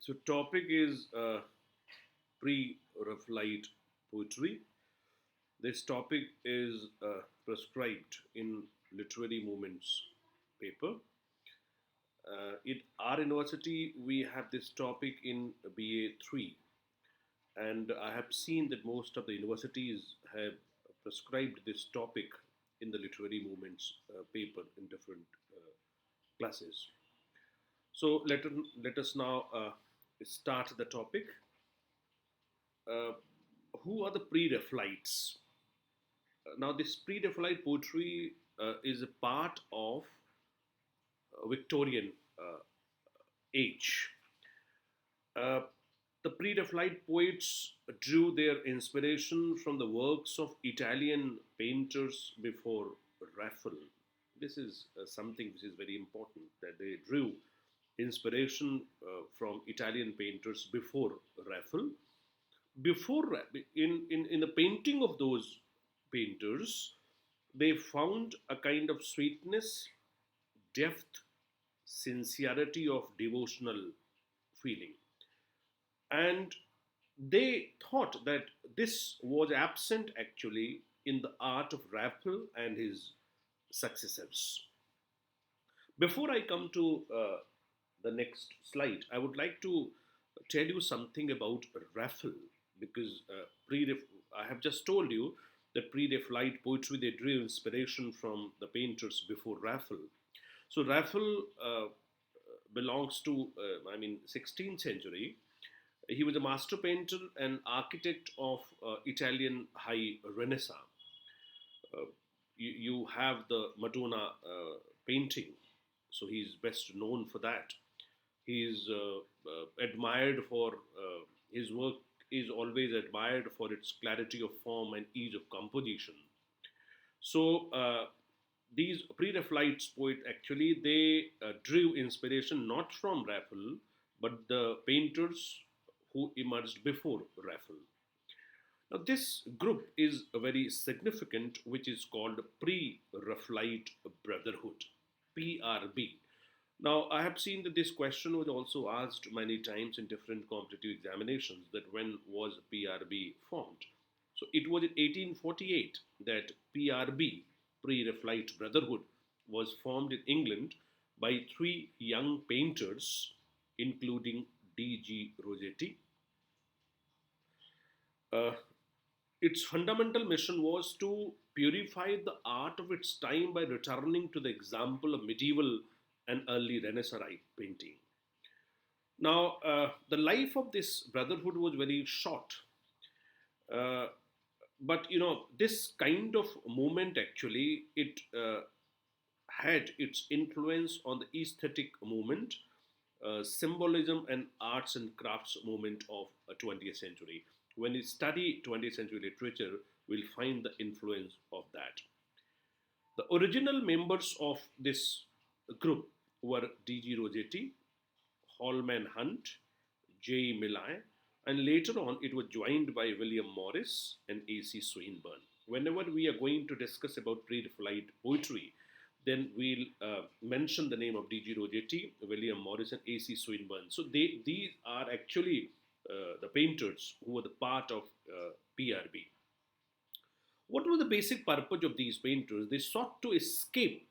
So topic is pre-Raphaelite poetry. This topic is prescribed in literary movements paper. At our university, we have this topic in BA 3, and I have seen that most of the universities have prescribed this topic in the literary movements paper in different classes. So let us now start the topic. Uh, who are the pre-Raphaelites? Now, this pre-Raphaelite poetry is a part of Victorian uh, age. Uh, the pre-Raphaelite poets drew their inspiration from the works of Italian painters before Raphael. This is something which is very important that they drew inspiration from Italian painters before Raphael. In the painting of those painters, they found a kind of sweetness, depth, sincerity of devotional feeling. And they thought that this was absent actually in the art of Raphael and his successors. Before I come to the next slide, I would like to tell you something about Raphael because I have just told you that pre-Raphaelite poetry they drew inspiration from the painters before Raphael. So Raphael belongs to 16th century. He was a master painter and architect of Italian High Renaissance. Uh, you have the Madonna painting, so he's best known for that. He's admired for his work is always admired for its clarity of form and ease of composition. So these pre-Raphaelites poet actually they drew inspiration not from Raphael but the painters who emerged before Raphael. Now, this group is very significant, which is called Pre Raphaelite Brotherhood, PRB. Now, I have seen that this question was also asked many times in different competitive examinations that when was PRB formed? So, it was in 1848 that PRB, Pre Raphaelite Brotherhood, was formed in England by three young painters, including D.G. Rossetti. Uh, its fundamental mission was to purify the art of its time by returning to the example of medieval and early Renaissance painting. Now, the life of this brotherhood was very short, uh, but this kind of movement actually it had its influence on the aesthetic movement, symbolism, and arts and crafts movement of 20th century. When we study 20th century literature, we'll find the influence of that. The original members of this group were D.G. Rossetti, Holman Hunt, J. Millay, and later on it was joined by William Morris and A.C. Swinburne. Whenever we are going to discuss about pre-Raphaelite poetry, then we'll mention the name of D.G. Rossetti, William Morris, and A.C. Swinburne. So these are actually the painters who were the part of PRB. What was the basic purpose of these painters? They sought to escape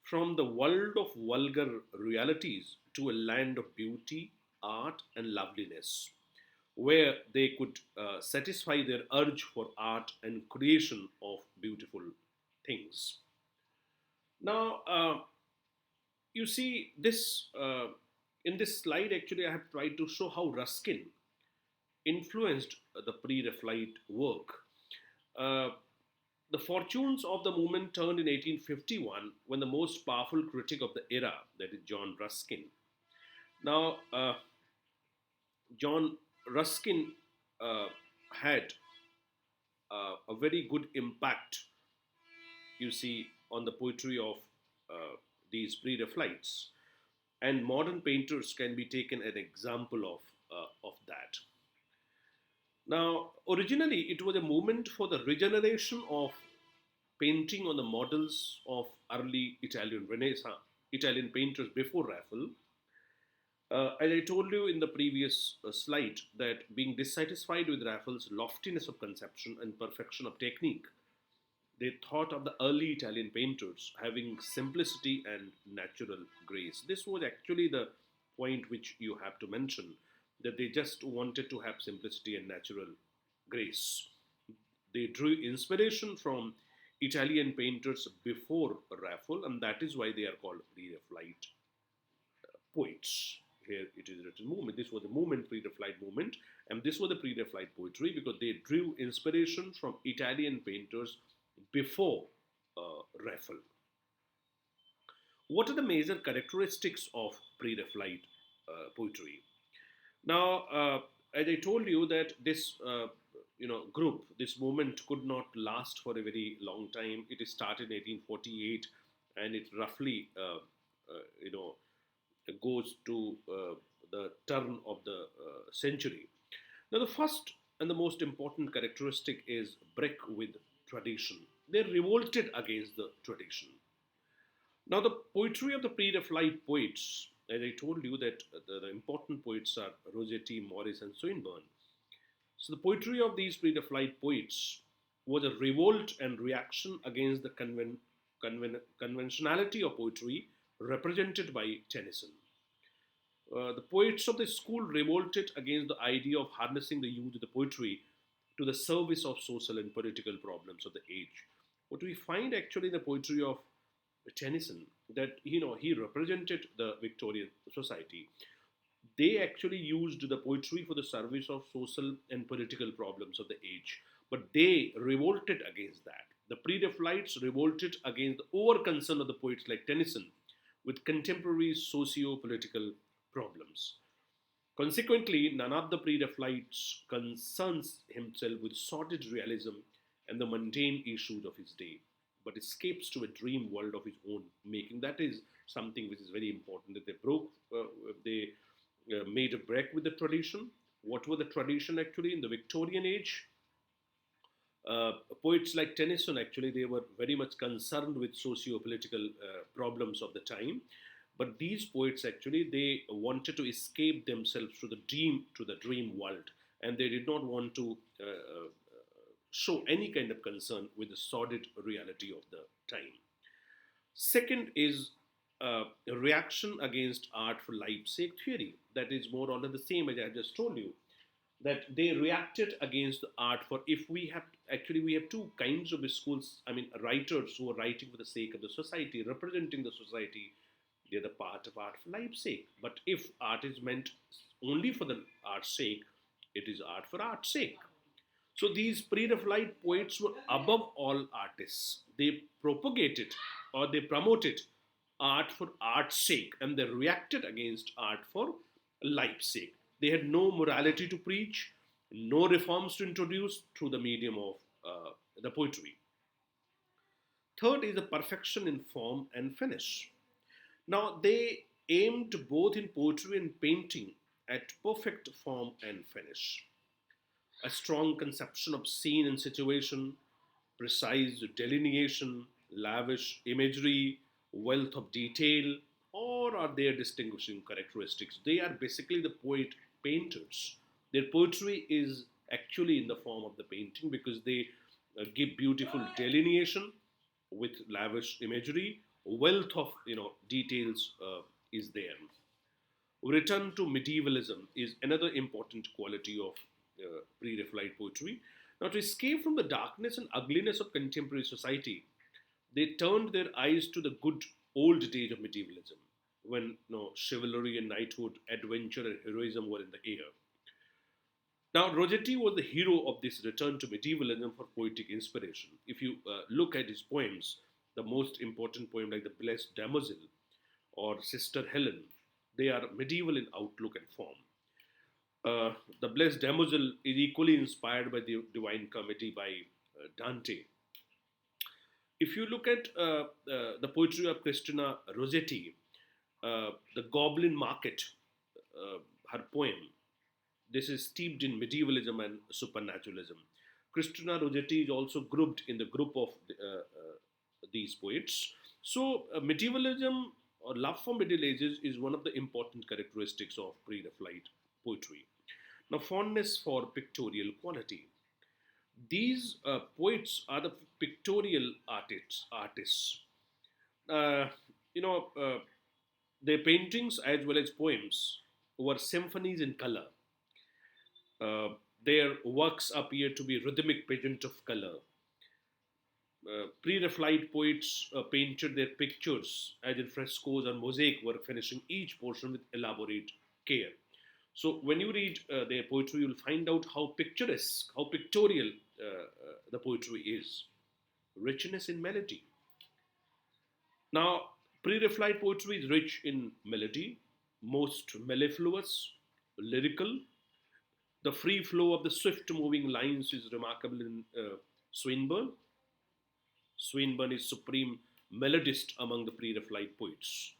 from the world of vulgar realities to a land of beauty, art, and loveliness, where they could satisfy their urge for art and creation of beautiful things. Now, you see this in this slide. Actually, I have tried to show how Ruskin influenced the pre-Raphaelite work. Uh, the fortunes of the movement turned in 1851 when the most powerful critic of the era, that is John Ruskin. Now, John Ruskin uh, had a very good impact, you see, on the poetry of these pre-Raphaelites, and modern painters can be taken an example of that. Now, originally, it was a movement for the regeneration of painting on the models of early Italian Renaissance, Italian painters before Raphael. As I told you in the previous slide, that being dissatisfied with Raphael's loftiness of conception and perfection of technique, they thought of the early Italian painters having simplicity and natural grace. This was actually the point which you have to mention, that they just wanted to have simplicity and natural grace. They drew inspiration from Italian painters before Raphael, and that is why they are called Pre-Raphaelite poets. Here it is written movement. This was the movement, Pre-Raphaelite movement, and this was the Pre-Raphaelite poetry because they drew inspiration from Italian painters before Raphael. What are the major characteristics of Pre-Raphaelite poetry? Now, as I told you that this group, this movement could not last for a very long time. It started in 1848, and it roughly you know goes to the turn of the century. Now, the first and the most important characteristic is break with tradition. They revolted against the tradition. Now, the poetry of the Pre-Raphaelite poets, as I told you, that the important poets are Rossetti, Morris, and Swinburne. So, the poetry of these Pre-Raphaelite poets was a revolt and reaction against the conventionality of poetry represented by Tennyson. The poets of the school revolted against the idea of harnessing the youth of the poetry to the service of social and political problems of the age. What we find actually in the poetry of Tennyson, that he represented the Victorian society. They actually used the poetry for the service of social and political problems of the age, but they revolted against that. The Pre-Raphaelites revolted against the over concern of the poets like Tennyson with contemporary socio-political problems. Consequently, none of the Pre-Raphaelites concerns himself with sordid realism and the mundane issues of his day, but escapes to a dream world of his own making. That is something which is very important. That they made a break with the tradition. What was the tradition actually in the Victorian age? Uh, Poets like Tennyson actually they were very much concerned with socio-political problems of the time, but these poets actually they wanted to escape themselves to the dream world, and they did not want to show any kind of concern with the sordid reality of the time. Second is a reaction against art for life's sake theory. That is more or less the same as I just told you. That they reacted against the art for, if we have actually we have two kinds of schools. I mean, writers who are writing for the sake of the society, representing the society. They're the part of art for life's sake. But if art is meant only for the art's sake, it is art for art's sake. So these pre-Raphaelite poets were above all artists. They propagated or they promoted art for art's sake, and they reacted against art for life's sake. They had no morality to preach, no reforms to introduce through the medium of the poetry. Third is the perfection in form and finish. Now they aimed both in poetry and painting at perfect form and finish. A strong conception of scene and situation, precise delineation, lavish imagery, wealth of detail, or are their distinguishing characteristics? They are basically the poet painters. Their poetry is actually in the form of the painting because they give beautiful delineation with lavish imagery, wealth of details is there. Return to medievalism is another important quality of pre-Raphaelite poetry. Now, to escape from the darkness and ugliness of contemporary society, they turned their eyes to the good old days of medievalism, when chivalry and knighthood, adventure and heroism were in the air. Now, Rossetti was the hero of this return to medievalism for poetic inspiration. If you look at his poems, the most important poem like the Blessed Damozel or Sister Helen, they are medieval in outlook and form. The Blessed Damozel is equally inspired by the Divine Comedy by Dante. If you look at the poetry of Christina Rossetti, the Goblin Market, her poem, this is steeped in medievalism and supernaturalism. Christina Rossetti is also grouped in the group of these poets. So, medievalism or love for Middle Ages is one of the important characteristics of pre-Raphaelite poetry. Now, fondness for pictorial quality. These poets are the pictorial artists. Uh, you know, their paintings as well as poems were symphonies in color. Their works appear to be rhythmic pageant of color. Pre-Raphaelite poets painted their pictures as in frescoes and mosaic work, finishing each portion with elaborate care. So when you read their poetry, you'll find out how picturesque, how pictorial the poetry is. Richness in melody. Now, pre-Raphaelite poetry is rich in melody, most mellifluous, lyrical. The free flow of the swift moving lines is remarkable in Swinburne. Swinburne is supreme melodist among the pre-Raphaelite poets.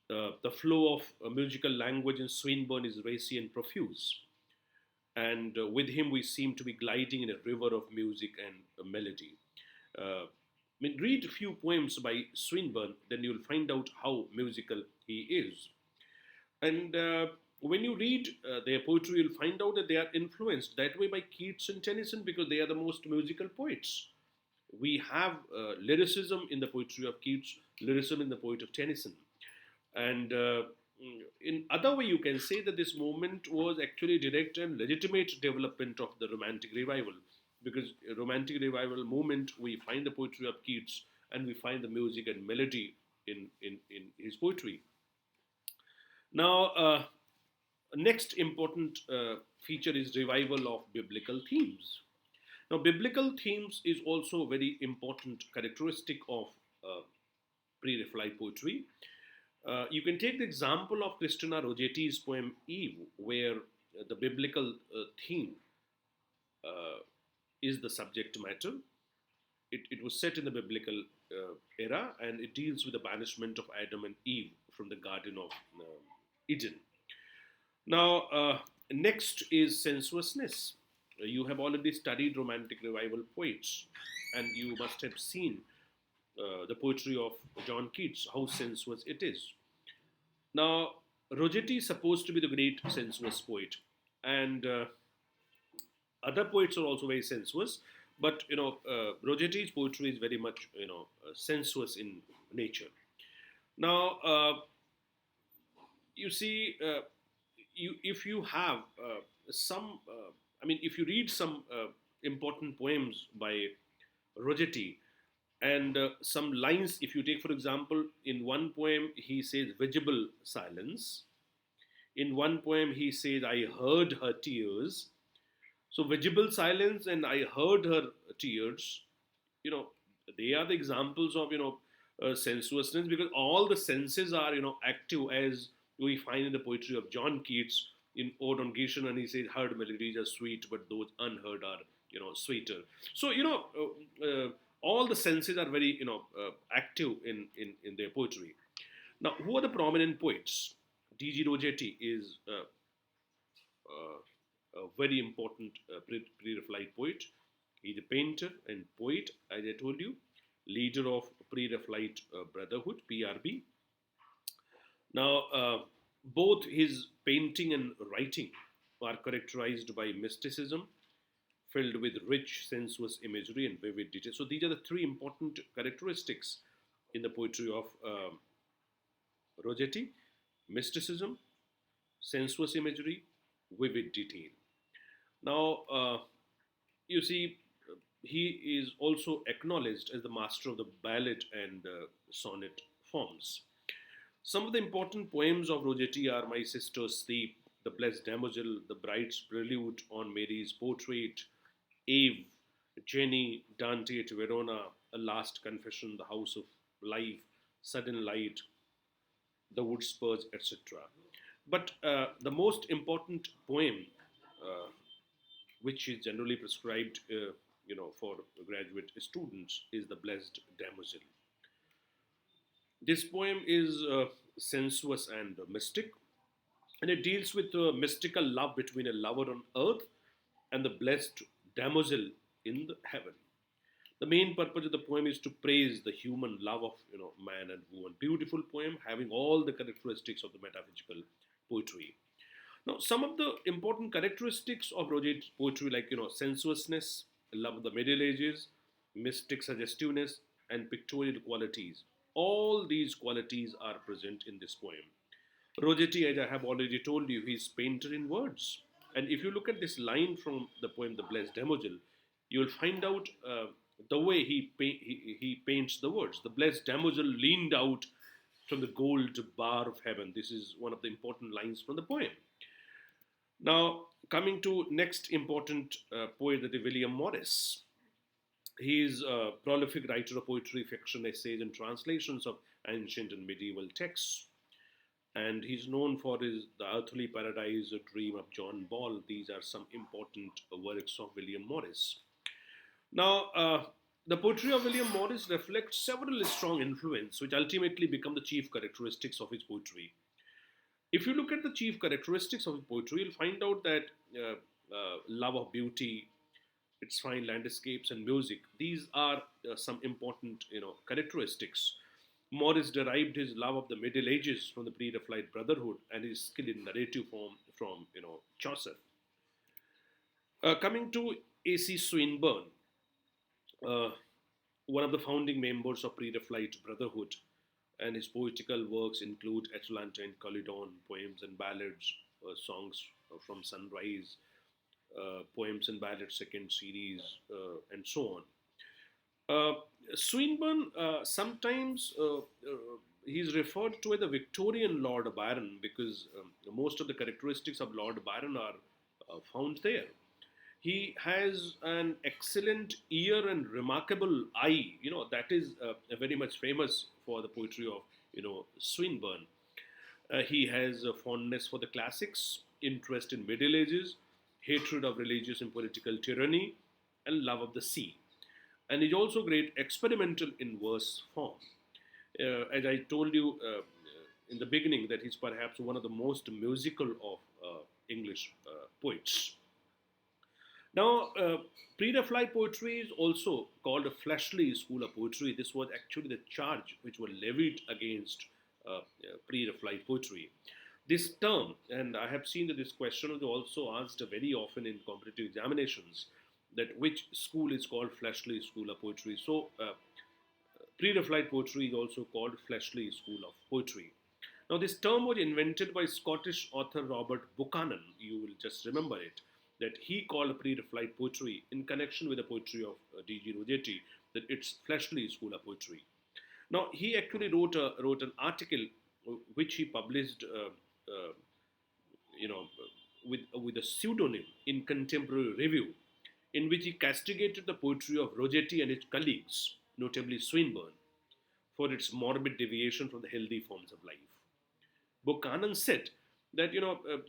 The flow of musical language in Swinburne is racy and profuse. And with him, we seem to be gliding in a river of music and melody. Read a few poems by Swinburne, then you'll find out how musical he is. And when you read their poetry, you'll find out that they are influenced that way by Keats and Tennyson because they are the most musical poets. We have lyricism in the poetry of Keats, lyricism in the poet of Tennyson. And in other way, you can say that this movement was actually direct and legitimate development of the Romantic Revival, because Romantic Revival movement, we find the poetry of Keats and we find the music and melody in his poetry. Now, next important feature is revival of biblical themes. Now, biblical themes is also a very important characteristic of pre-Raphaelite poetry. You can take the example of Christina Roggetti's poem Eve, where the biblical theme is the subject matter. It was set in the biblical era, and it deals with the banishment of Adam and Eve from the Garden of Eden. Now, next is sensuousness. You have already studied Romantic Revival poets, and you must have seen the poetry of John Keats, how sensuous it is. Now, Roggetti is supposed to be the great sensuous poet, and other poets are also very sensuous, but Roggetti's poetry is very much sensuous in nature. Now, you see, if you have some, if you read some important poems by Roggetti, and some lines, if you take, for example, in one poem, he says, visible silence. In one poem, he says, I heard her tears. So, visible silence and I heard her tears, they are the examples of, sensuousness, because all the senses are, active, as we find in the poetry of John Keats in Ode on Grecian, and he says, heard melodies are sweet, but those unheard are, sweeter. So, all the senses are very active in their poetry. Now, who are the prominent poets? D.G. Roggetti is a very important pre-Raphaelite poet. He's a painter and poet, as I told you, leader of pre-Raphaelite Brotherhood, PRB. Now, both his painting and writing are characterized by mysticism, filled with rich, sensuous imagery and vivid detail. So these are the three important characteristics in the poetry of Roggetti: mysticism, sensuous imagery, vivid detail. Now, you see, he is also acknowledged as the master of the ballad and sonnet forms. Some of the important poems of Roggetti are My Sister's Sleep, The Blessed Damozel, The Bride's Prelude on Mary's Portrait, Eve, Jenny, Dante at Verona, A Last Confession, The House of Life, Sudden Light, The Wood Spurs, etc. But the most important poem, which is generally prescribed, for graduate students, is The Blessed Damozel. This poem is sensuous and mystic, and it deals with mystical love between a lover on earth and the blessed damsel in the heaven. The main purpose of the poem is to praise the human love of man and woman. Beautiful poem having all the characteristics of the metaphysical poetry. Now, some of the important characteristics of Rogetti's poetry, like sensuousness, love of the Middle Ages, mystic suggestiveness, and pictorial qualities. All these qualities are present in this poem. Rogetti, as I have already told you, he's painter in words. And if you look at this line from the poem The Blessed Damozel, you'll find out the way he paints the words. The blessed damozel leaned out from the gold bar of heaven. This is one of the important lines from the poem. Now, coming to next important poet, that is William Morris. He is a prolific writer of poetry, fiction, essays, and translations of ancient and medieval texts. And he's known for his The Earthly Paradise, A Dream of John Ball. These are some important works of William Morris. Now, the poetry of William Morris reflects several strong influences, which ultimately become the chief characteristics of his poetry. If you look at the chief characteristics of his poetry, you'll find out that love of beauty, its fine landscapes and music. These are some important, characteristics. Morris derived his love of the Middle Ages from the Pre-Raphaelite Brotherhood and his skill in narrative form from, Chaucer. Coming to A.C. Swinburne, uh, one of the founding members of Pre-Raphaelite Brotherhood, and his poetical works include Atalanta and Calydon, poems and ballads, songs from Sunrise, poems and ballads second series, and so on. Uh, Swinburne sometimes he's referred to as the Victorian Lord Byron because most of the characteristics of Lord Byron are found there. He has an excellent ear and remarkable eye. That is very much famous for the poetry of Swinburne. He has a fondness for the classics, interest in Middle Ages, hatred of religious and political tyranny, and love of the sea. And he's also great experimental in verse form. As I told you in the beginning, that he's perhaps one of the most musical of English poets. Now, pre-Raphaelite poetry is also called a fleshly school of poetry. This was actually the charge which was levied against pre-Raphaelite poetry. This term, and I have seen that this question is also asked very often in competitive examinations, that which school is called fleshly school of poetry. So, pre-Raphaelite poetry is also called fleshly school of poetry. Now, this term was invented by Scottish author Robert Buchanan. You will just remember it, that he called pre-Raphaelite poetry in connection with the poetry of D.G. Roggetti, that it's fleshly school of poetry. Now, he actually wrote an article which he published, with a pseudonym in Contemporary Review, in which he castigated the poetry of Roggetti and his colleagues, notably Swinburne, for its morbid deviation from the healthy forms of life. Buchanan said that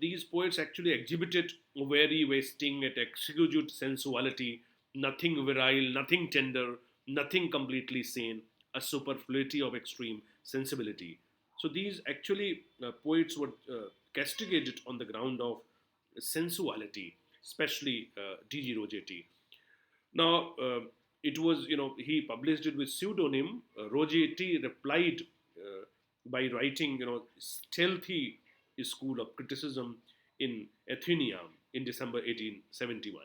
these poets actually exhibited very wasting and exquisite sensuality, nothing virile, nothing tender, nothing completely sane, a superfluity of extreme sensibility. So these actually poets were castigated on the ground of sensuality, especially D.G. Roggetti. Now, it was, he published it with pseudonym. Roggetti replied by writing, stealthy school of criticism in Athenaeum in December 1871.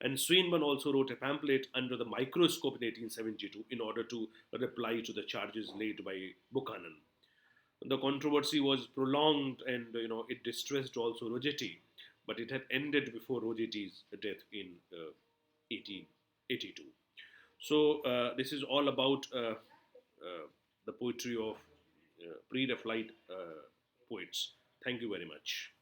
And Swinburne also wrote a pamphlet under the microscope in 1872 in order to reply to the charges laid by Buchanan. The controversy was prolonged and it distressed also Roggetti, but it had ended before Roggetti's death in 1882. So this is all about the poetry of pre-Raphaelite poets. Thank you very much.